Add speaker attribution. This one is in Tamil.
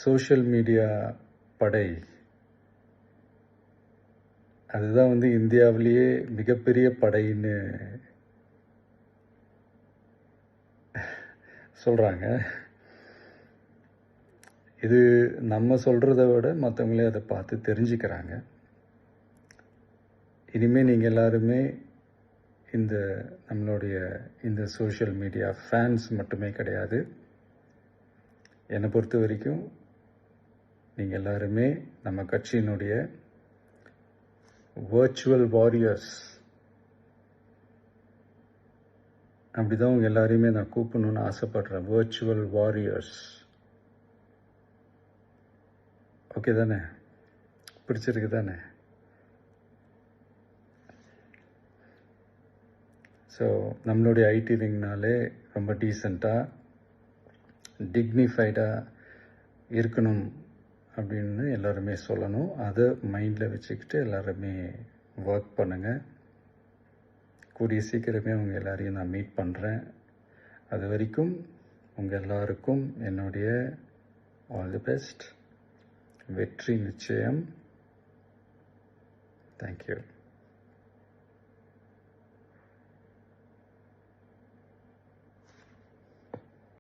Speaker 1: சோஷியல் மீடியா படை அதுதான் இந்தியாவிலேயே மிகப்பெரிய படைன்னு சொல்கிறாங்க. இது நம்ம சொல்கிறத விட மற்றவங்களே அதை பார்த்து தெரிஞ்சுக்கிறாங்க. இனிமேல் நீங்கள் எல்லாருமே நம்மளுடைய இந்த சோஷியல் மீடியா ஃபேன்ஸ் மட்டுமே கிடையாது. என்னை பொறுத்த வரைக்கும் நீங்கள் எல்லாருமே நம்ம கட்சியினுடைய வர்ச்சுவல் வாரியர்ஸ். அப்படிதான் உங்கள் எல்லாரையுமே நான் கூப்பிடணுன்னு ஆசைப்படுறேன். Virtual warriors. ஓகே தானே? பிடிச்சிருக்கு தானே? ஸோ நம்மளுடைய ஐடி விங்னாலே ரொம்ப டீசெண்டாக டிக்னிஃபைடாக இருக்கணும் அப்படின்னு எல்லாருமே சொல்லணும். அதை மைண்டில் வச்சுக்கிட்டு எல்லாருமே ஒர்க் பண்ணுங்கள். கூடிய சீக்கிரமே உங்கள் எல்லாரையும் நான் மீட் பண்ணுறேன். அது வரைக்கும் உங்கள் எல்லாருக்கும் என்னுடைய ஆல் தி பெஸ்ட். வெற்றி நிச்சயம். தேங்க்யூ.